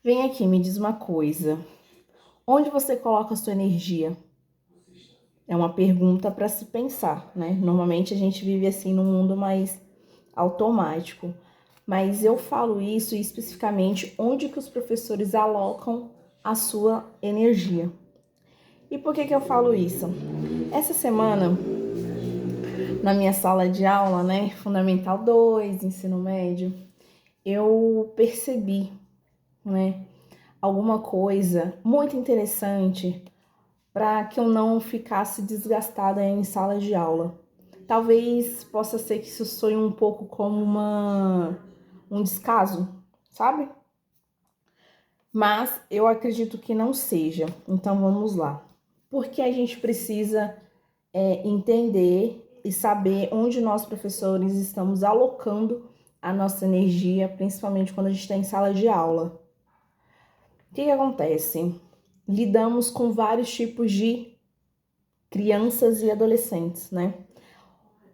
Vem aqui, me diz uma coisa. Onde você coloca a sua energia? É uma pergunta para se pensar, né? Normalmente a gente vive assim num mundo mais automático. Mas eu falo isso especificamente onde que os professores alocam a sua energia. E por que eu falo isso? Essa semana, na minha sala de aula, né, Fundamental 2, ensino médio, eu percebi, né, alguma coisa muito interessante para que eu não ficasse desgastada em sala de aula. Talvez possa ser que isso soe um pouco como um descaso, sabe? Mas eu acredito que não seja. Então vamos lá. Porque a gente precisa entender e saber onde nós, professores, estamos alocando a nossa energia, principalmente quando a gente está em sala de aula. O que acontece? Lidamos com vários tipos de crianças e adolescentes, né?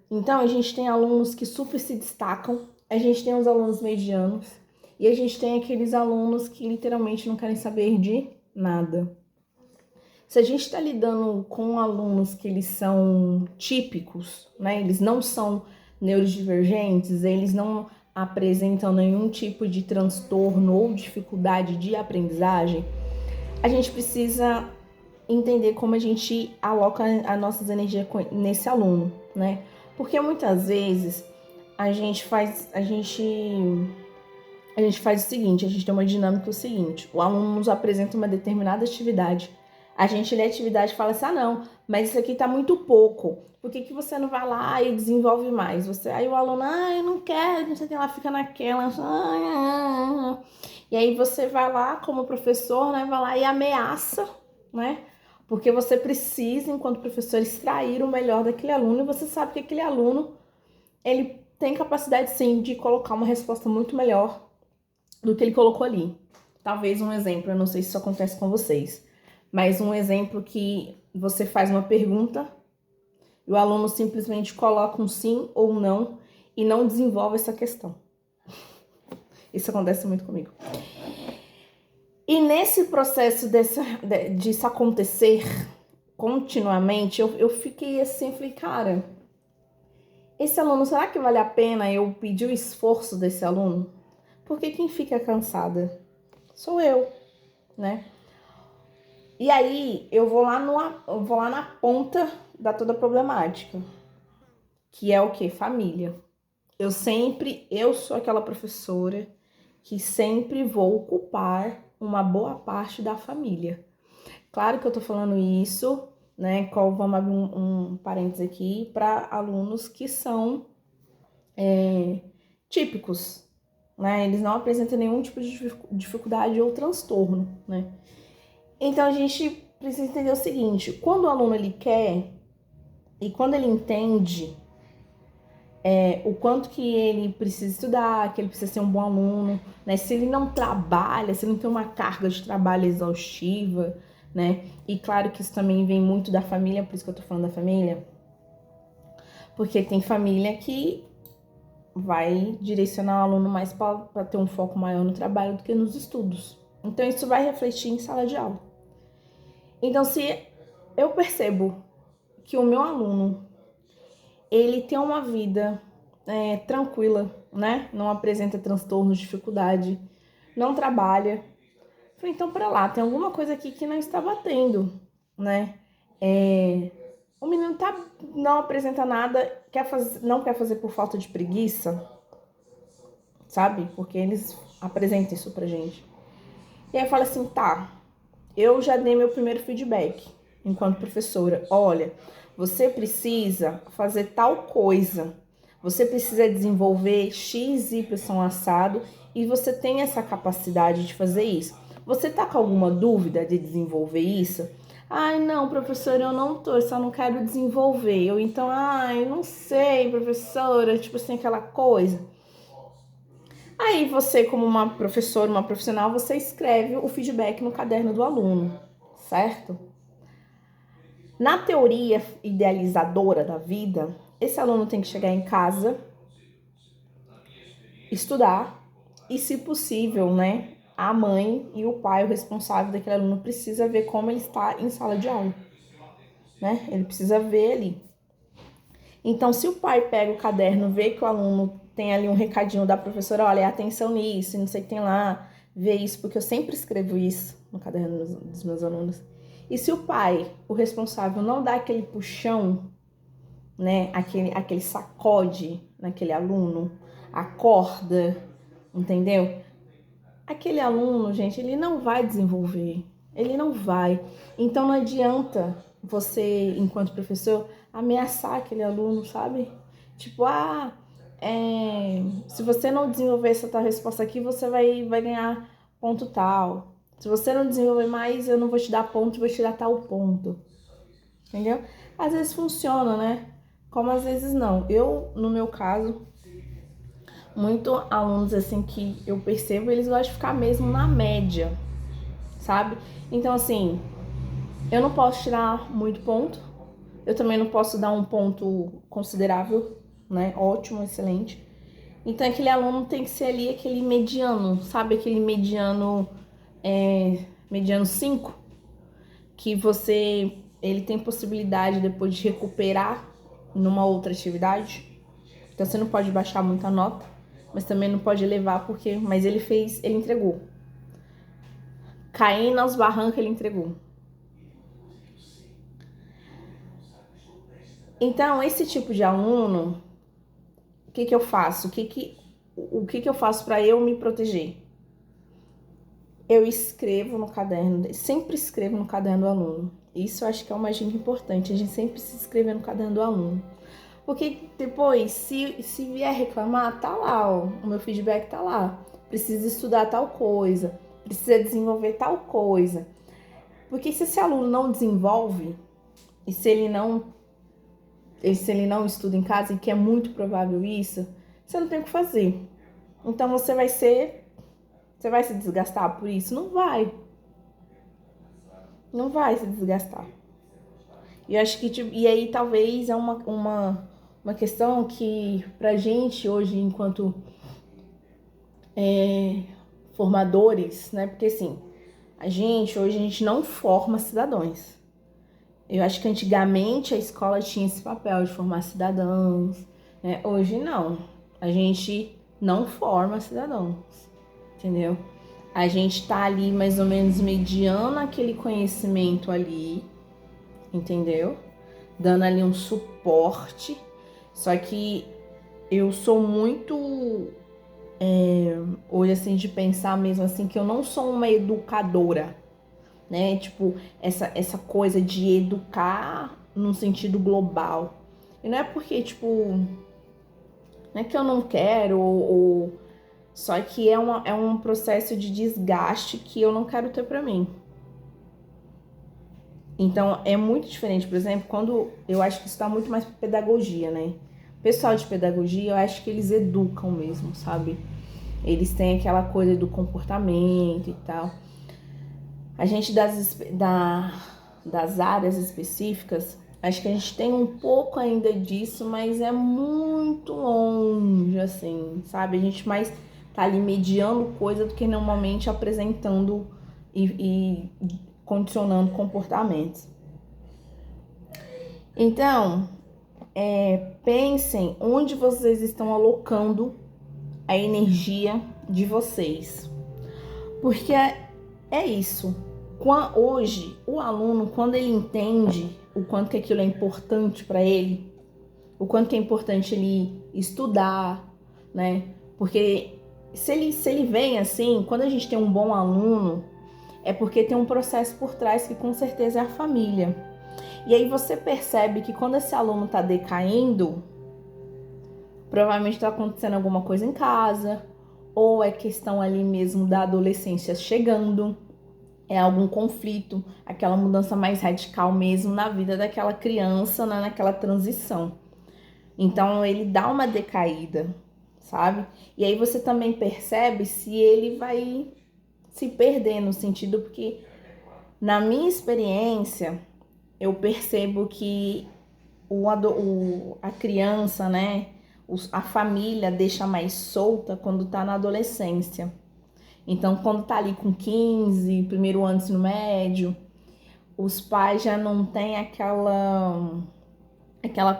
Então, a gente tem alunos que super se destacam, a gente tem os alunos medianos e a gente tem aqueles alunos que literalmente não querem saber de nada. Se a gente está lidando com alunos que eles são típicos, né? Eles não são neurodivergentes, eles não apresentam nenhum tipo de transtorno ou dificuldade de aprendizagem, a gente precisa entender como a gente aloca as nossas energias nesse aluno, né? Porque muitas vezes a gente faz o seguinte, a gente tem uma dinâmica o seguinte, o aluno nos apresenta uma determinada atividade, a gente lê a atividade e fala assim, não, mas isso aqui tá muito pouco, por que você não vai lá e desenvolve mais? Aí o aluno, eu não quero, não sei o que, ela fica naquela, e aí você vai lá como professor, né, vai lá e ameaça, né, porque você precisa, enquanto professor, extrair o melhor daquele aluno, e você sabe que aquele aluno, ele tem capacidade, sim, de colocar uma resposta muito melhor do que ele colocou ali. Talvez um exemplo, eu não sei se isso acontece com vocês, mas um exemplo que você faz uma pergunta e o aluno simplesmente coloca um sim ou não e não desenvolve essa questão. Isso acontece muito comigo. E nesse processo disso acontecer continuamente, eu fiquei assim, falei, cara, esse aluno, será que vale a pena eu pedir o esforço desse aluno? Porque quem fica cansada sou eu, né? E aí eu vou lá na ponta da toda a problemática, que é o quê? Família. Eu sou aquela professora que sempre vou ocupar uma boa parte da família. Claro que eu tô falando isso, né? Vamos abrir um parênteses aqui para alunos que são típicos, né? Eles não apresentam nenhum tipo de dificuldade ou transtorno, né? Então a gente precisa entender o seguinte: quando o aluno ele quer e quando ele entende o quanto que ele precisa estudar, que ele precisa ser um bom aluno, né? Se ele não trabalha, se ele não tem uma carga de trabalho exaustiva, né? E claro que isso também vem muito da família, por isso que eu tô falando da família, porque tem família que vai direcionar o aluno mais para ter um foco maior no trabalho do que nos estudos. Então isso vai refletir em sala de aula. Então se eu percebo que o meu aluno ele tem uma vida tranquila, né? Não apresenta transtornos, dificuldade, não trabalha. Falei, então, para lá, tem alguma coisa aqui que não está batendo, né? O menino não apresenta nada, não quer fazer por falta de preguiça, sabe? Porque eles apresentam isso pra gente. E aí eu falo assim, tá, eu já dei meu primeiro feedback enquanto professora. Olha, você precisa fazer tal coisa. Você precisa desenvolver X, Y assado e você tem essa capacidade de fazer isso. Você tá com alguma dúvida de desenvolver isso? Ai, não, professora, eu não tô, eu só não quero desenvolver. Ou então, ai, não sei, professora, tipo assim, aquela coisa. Aí você, como uma professora, uma profissional, você escreve o feedback no caderno do aluno, certo? Na teoria idealizadora da vida, esse aluno tem que chegar em casa, estudar e, se possível, né, a mãe e o pai, o responsável daquele aluno, precisa ver como ele está em sala de aula, né? Ele precisa ver ali. Então, se o pai pega o caderno, vê que o aluno tem ali um recadinho da professora, olha, atenção nisso, não sei o que tem lá, vê isso, porque eu sempre escrevo isso no caderno dos meus alunos. E se o pai, o responsável, não dá aquele puxão, né, aquele sacode naquele aluno, acorda, entendeu? Aquele aluno, gente, ele não vai desenvolver, ele não vai. Então não adianta você, enquanto professor, ameaçar aquele aluno, sabe? Tipo, se você não desenvolver essa tal resposta aqui, você vai ganhar ponto tal. Se você não desenvolver mais, eu não vou te dar ponto, vou te dar tal ponto. Entendeu? Às vezes funciona, né? Como às vezes não. Eu, no meu caso, muito alunos assim que eu percebo, eles gostam de ficar mesmo na média, sabe? Então assim, eu não posso tirar muito ponto, eu também não posso dar um ponto considerável, né? Ótimo, excelente. Então aquele aluno tem que ser ali aquele mediano, sabe? Aquele mediano, mediano 5, que ele tem possibilidade depois de recuperar numa outra atividade. Então você não pode baixar muito a nota, mas também não pode elevar mas ele entregou. Caindo aos barrancos, ele entregou. Então, esse tipo de aluno, o que eu faço? O que eu faço para eu me proteger? Eu escrevo no caderno, sempre escrevo no caderno do aluno. Isso eu acho que é uma dica importante, a gente sempre precisa escrever no caderno do aluno. Porque depois, se vier reclamar, tá lá, ó, o meu feedback tá lá. Precisa estudar tal coisa, precisa desenvolver tal coisa. Porque se esse aluno não desenvolve, e se ele não estuda em casa, e que é muito provável isso, você não tem o que fazer. Então você vai se desgastar por isso? Não vai. Não vai se desgastar. E eu acho que, e aí talvez é uma questão que pra gente hoje, enquanto formadores, né? Porque assim, hoje a gente não forma cidadãos. Eu acho que antigamente a escola tinha esse papel de formar cidadãos, né? Hoje não. A gente não forma cidadãos, entendeu? A gente tá ali mais ou menos mediando aquele conhecimento ali, entendeu? Dando ali um suporte. Só que eu sou muito hoje assim de pensar mesmo assim que eu não sou uma educadora, né? Tipo, essa coisa de educar num sentido global. E não é porque, tipo, não é que eu não quero, só que é um processo de desgaste que eu não quero ter pra mim. Então, é muito diferente, por exemplo, quando eu acho que isso tá muito mais pra pedagogia, né? O pessoal de pedagogia, eu acho que eles educam mesmo, sabe? Eles têm aquela coisa do comportamento e tal. A gente das áreas específicas, acho que a gente tem um pouco ainda disso, mas é muito longe, assim, sabe? A gente mais tá ali mediando coisa do que normalmente apresentando e condicionando comportamentos. Então, pensem onde vocês estão alocando a energia de vocês. Porque é isso. Hoje, o aluno, quando ele entende o quanto que aquilo é importante para ele, o quanto que é importante ele estudar, né? Porque se ele vem assim, quando a gente tem um bom aluno, é porque tem um processo por trás que com certeza é a família. E aí você percebe que quando esse aluno está decaindo, provavelmente está acontecendo alguma coisa em casa, ou é questão ali mesmo da adolescência chegando, é algum conflito, aquela mudança mais radical mesmo na vida daquela criança, né, naquela transição. Então ele dá uma decaída, sabe? E aí você também percebe se ele vai se perder no sentido, porque na minha experiência eu percebo que a criança, né, a família deixa mais solta quando tá na adolescência. Então, quando tá ali com 15, primeiro ano do ensino médio, os pais já não têm aquela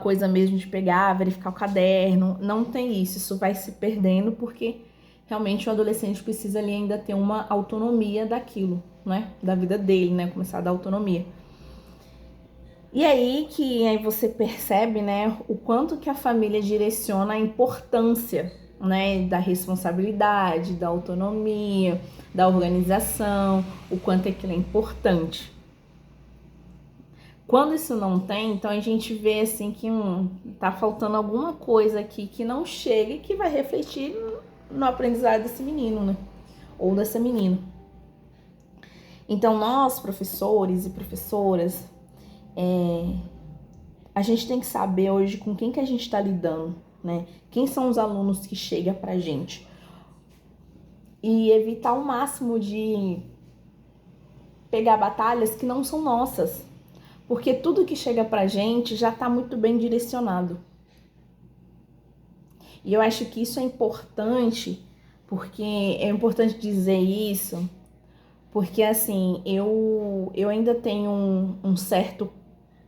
coisa mesmo de pegar, verificar o caderno, não tem isso, isso vai se perdendo porque realmente o adolescente precisa ali ainda ter uma autonomia daquilo, né, da vida dele, né, começar a dar autonomia. E aí você percebe, né, o quanto que a família direciona a importância, né, da responsabilidade, da autonomia, da organização, o quanto aquilo é importante. Quando isso não tem, então a gente vê assim que tá faltando alguma coisa aqui que não chega e que vai refletir no aprendizado desse menino, né? Ou dessa menina. Então nós, professores e professoras, a gente tem que saber hoje com quem que a gente está lidando, né? Quem são os alunos que chegam pra gente. E evitar o máximo de pegar batalhas que não são nossas. Porque tudo que chega pra gente já tá muito bem direcionado. E eu acho que isso é importante, porque é importante dizer isso, porque assim, eu ainda tenho um certo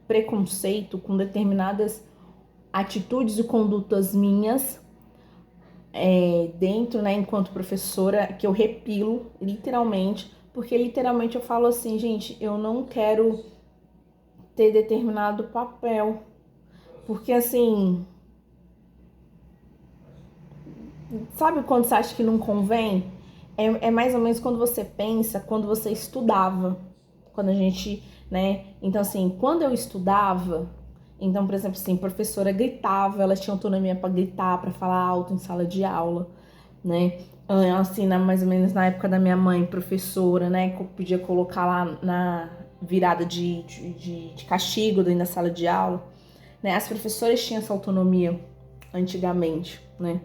preconceito com determinadas atitudes e condutas minhas dentro, né, enquanto professora, que eu repilo literalmente, porque literalmente eu falo assim, gente, eu não quero ter determinado papel, porque assim, sabe quando você acha que não convém? É mais ou menos quando você pensa, quando você estudava. Quando a gente, né? Então, assim, quando eu estudava, então, por exemplo, assim, a professora gritava, ela tinha autonomia para gritar, para falar alto em sala de aula, né? Assim, mais ou menos na época da minha mãe, professora, né? Que eu podia colocar lá na virada de castigo dentro da sala de aula, né? As professoras tinham essa autonomia antigamente, né?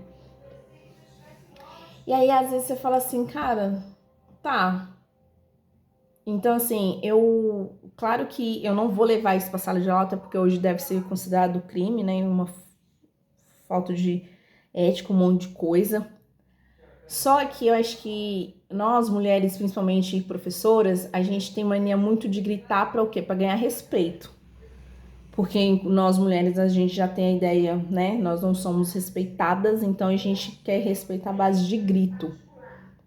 E aí, às vezes, você fala assim, cara, tá. Então, assim, claro que eu não vou levar isso pra sala de aula, até porque hoje deve ser considerado crime, né? Uma falta de ética, um monte de coisa. Só que eu acho que nós, mulheres, principalmente professoras, a gente tem mania muito de gritar pra o quê? Pra ganhar respeito. Porque nós mulheres, a gente já tem a ideia, né? Nós não somos respeitadas, então a gente quer respeito à base de grito,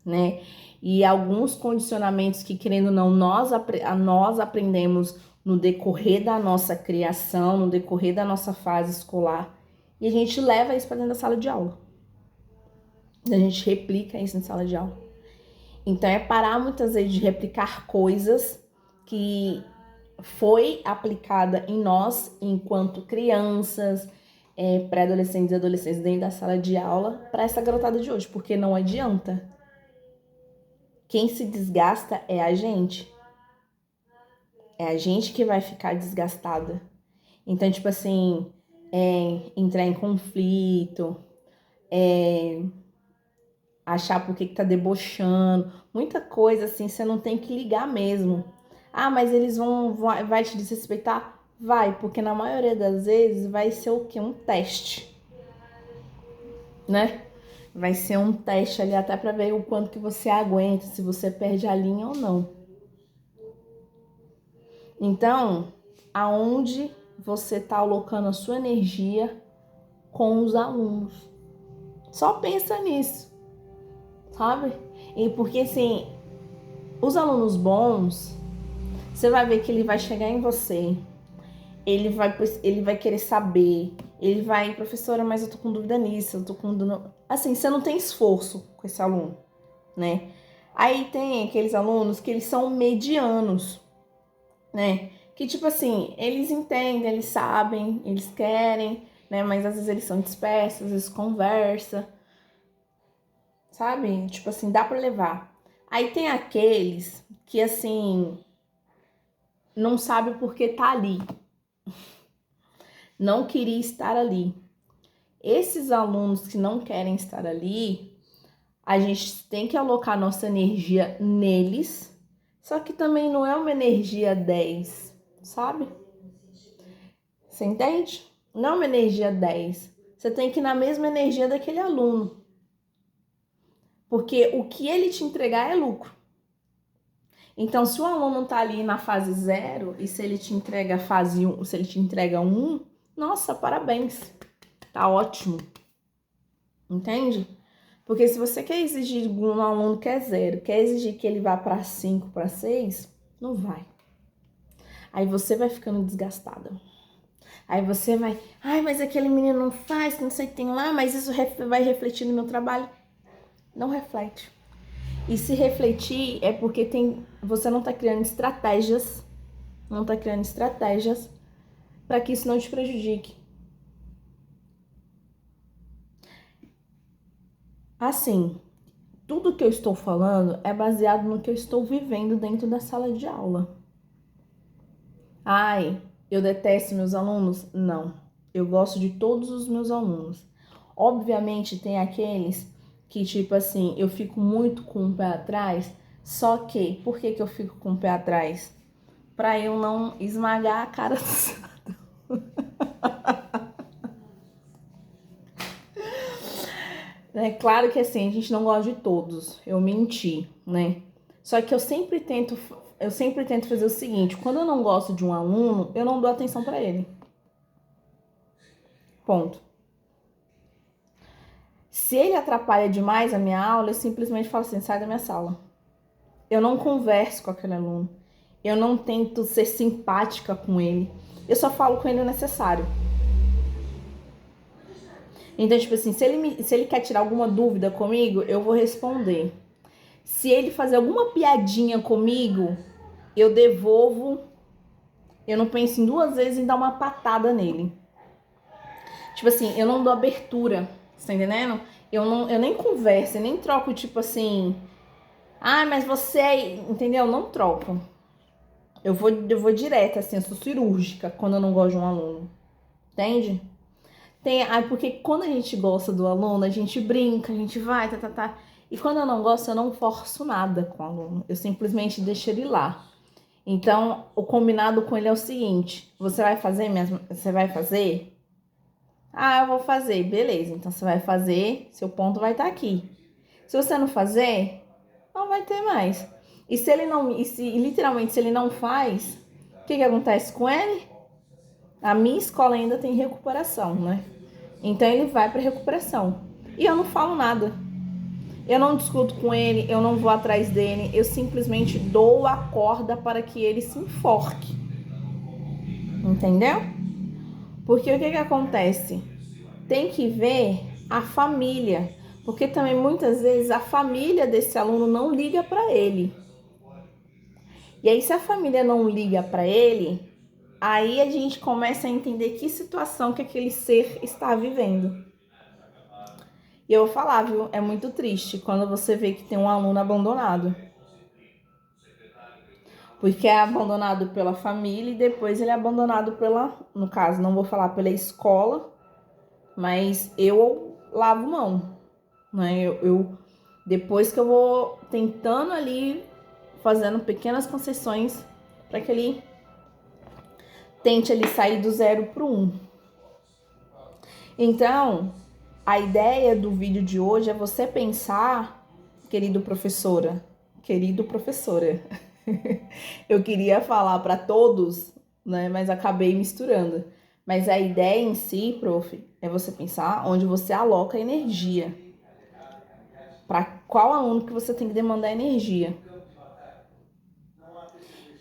né? E alguns condicionamentos que, querendo ou não, nós aprendemos no decorrer da nossa criação, no decorrer da nossa fase escolar, e a gente leva isso para dentro da sala de aula. A gente replica isso na sala de aula. Então é parar muitas vezes de replicar coisas que foi aplicada em nós enquanto crianças, pré-adolescentes e adolescentes dentro da sala de aula para essa garotada de hoje, porque não adianta. Quem se desgasta é a gente. É a gente que vai ficar desgastada. Então, tipo assim, entrar em conflito, achar por que tá debochando, muita coisa assim, você não tem que ligar mesmo. Ah, mas eles vai te desrespeitar? Vai, porque na maioria das vezes vai ser o quê? Um teste, né? Vai ser um teste ali até pra ver o quanto que você aguenta, se você perde a linha ou não. Então, aonde você está alocando a sua energia com os alunos? Só pensa nisso, sabe? E porque assim, os alunos bons, você vai ver que ele vai chegar em você, ele vai querer saber, ele vai, professora, mas eu tô com dúvida nisso, eu tô com dúvida. Assim, você não tem esforço com esse aluno, né? Aí tem aqueles alunos que eles são medianos, né? Que tipo assim, eles entendem, eles sabem, eles querem, né? Mas às vezes eles são dispersos, às vezes conversa, sabe? Tipo assim, dá pra levar. Aí tem aqueles que assim, não sabe por que tá ali, não queria estar ali. Esses alunos que não querem estar ali, a gente tem que alocar nossa energia neles, só que também não é uma energia 10, sabe? Você entende? Não é uma energia 10. Você tem que ir na mesma energia daquele aluno. Porque o que ele te entregar é lucro. Então, se o aluno está ali na fase 0 e se ele te entrega a fase 1, se ele te entrega 1, nossa, parabéns. Tá ótimo. Entende? Porque se você quer exigir de um aluno que é 0, quer exigir que ele vá para 5, para 6, não vai. Aí você vai ficando desgastada. Aí você vai, ai, mas aquele menino não faz, que não sei o que tem lá, mas isso vai refletir no meu trabalho. Não reflete. E se refletir é porque você não está criando estratégias, para que isso não te prejudique. Assim, tudo que eu estou falando é baseado no que eu estou vivendo dentro da sala de aula. Ai, eu detesto meus alunos? Não. Eu gosto de todos os meus alunos. Obviamente tem aqueles que, tipo assim, eu fico muito com o pé atrás, só que, por que eu fico com o pé atrás? Pra eu não esmagar a cara do É claro que assim, a gente não gosta de todos, eu menti, né? Só que eu sempre tento fazer o seguinte, quando eu não gosto de um aluno, eu não dou atenção pra ele. Ponto. Se ele atrapalha demais a minha aula, eu simplesmente falo assim, sai da minha sala. Eu não converso com aquele aluno. Eu não tento ser simpática com ele. Eu só falo com ele o necessário. Então, tipo assim, se ele quer tirar alguma dúvida comigo, eu vou responder. Se ele fazer alguma piadinha comigo, eu devolvo. Eu não penso em 2 vezes em dar uma patada nele. Tipo assim, eu não dou abertura, você tá entendendo? Eu nem converso, eu nem troco, tipo assim... Ah, mas você é... Entendeu? Eu não troco. Eu vou direto, assim, eu sou cirúrgica quando eu não gosto de um aluno. Entende? Porque quando a gente gosta do aluno, a gente brinca, a gente vai, tá. E quando eu não gosto, eu não forço nada com o aluno. Eu simplesmente deixo ele lá. Então, o combinado com ele é o seguinte: você vai fazer mesmo? Você vai fazer? Ah, eu vou fazer. Beleza, então você vai fazer, seu ponto vai estar aqui. Se você não fazer, não vai ter mais. E se ele não, literalmente, se ele não faz, o que acontece com ele? A minha escola ainda tem recuperação, né? Então ele vai para recuperação. E eu não falo nada. Eu não discuto com ele, eu não vou atrás dele, eu simplesmente dou a corda para que ele se enforque. Entendeu? Porque o que acontece? Tem que ver a família. Porque também muitas vezes a família desse aluno não liga para ele. E aí, se a família não liga para ele, aí a gente começa a entender que situação que aquele ser está vivendo. E eu vou falar, viu? É muito triste quando você vê que tem um aluno abandonado. Porque é abandonado pela família e depois ele é abandonado no caso, não vou falar pela escola, mas eu lavo mão, né? Depois que eu vou tentando ali, fazendo pequenas concessões para que ele tente ali sair do 0 pro 1. Então, a ideia do vídeo de hoje é você pensar, querido professora, eu queria falar para todos, né, mas acabei misturando. Mas a ideia em si, prof, é você pensar onde você aloca energia. Para qual aluno que você tem que demandar energia.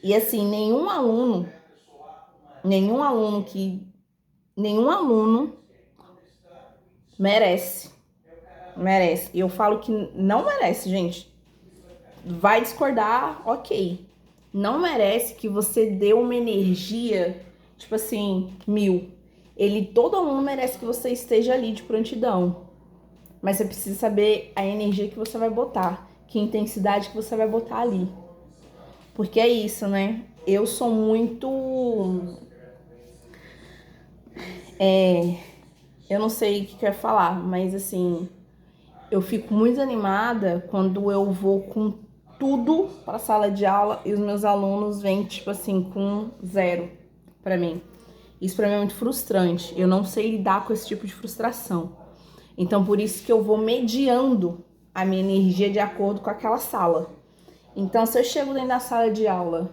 E assim, nenhum aluno merece. E eu falo que não merece, gente. Vai discordar, ok. Não merece que você dê uma energia, tipo assim, 1000. Todo aluno merece que você esteja ali de prontidão. Mas você precisa saber a energia que você vai botar, que intensidade que você vai botar ali. Porque é isso, né? Eu sou muito... eu não sei o que eu ia falar, mas assim... Eu fico muito animada quando eu vou com tudo para a sala de aula e os meus alunos vêm, tipo assim, com 0 para mim. Isso para mim é muito frustrante. Eu não sei lidar com esse tipo de frustração. Então, por isso que eu vou mediando a minha energia de acordo com aquela sala. Então, se eu chego dentro da sala de aula,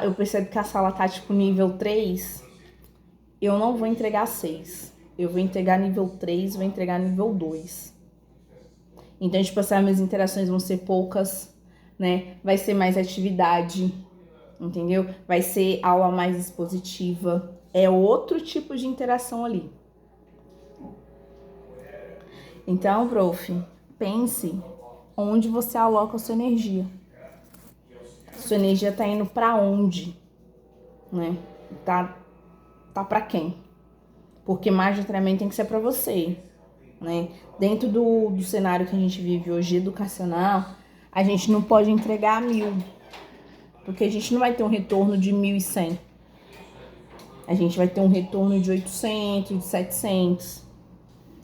eu percebo que a sala tá tipo nível 3, eu não vou entregar 6. Eu vou entregar nível 3, vou entregar nível 2. Então, tipo assim, as minhas interações vão ser poucas, né? Vai ser mais atividade, entendeu? Vai ser aula mais expositiva. É outro tipo de interação ali. Então, prof, pense onde você aloca a sua energia. Sua energia tá indo pra onde, né? Tá pra quem? Porque majoritariamente tem que ser pra você, né? Dentro do cenário que a gente vive hoje, educacional, a gente não pode entregar 1000, porque a gente não vai ter um retorno de 1100. A gente vai ter um retorno de 800, de 700,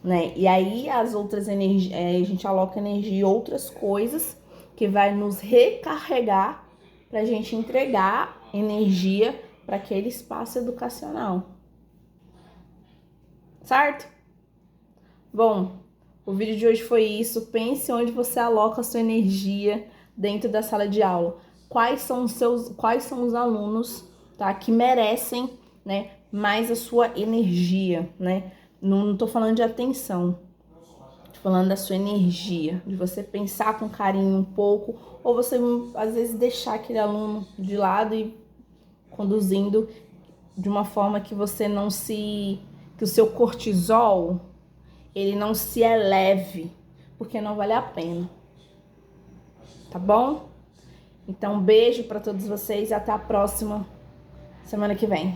né? E aí as outras energias, a gente aloca energia em outras coisas que vai nos recarregar pra gente entregar energia para aquele espaço educacional. Certo? Bom, o vídeo de hoje foi isso. Pense onde você aloca a sua energia dentro da sala de aula. Quais são os alunos, tá, que merecem, né, mais a sua energia, né? Não tô falando de atenção. Tô falando da sua energia, de você pensar com carinho um pouco, ou você às vezes deixar aquele aluno de lado e conduzindo de uma forma que você não se, que o seu cortisol ele não se eleve, porque não vale a pena. Tá bom? Então, um beijo para todos vocês e até a próxima semana que vem.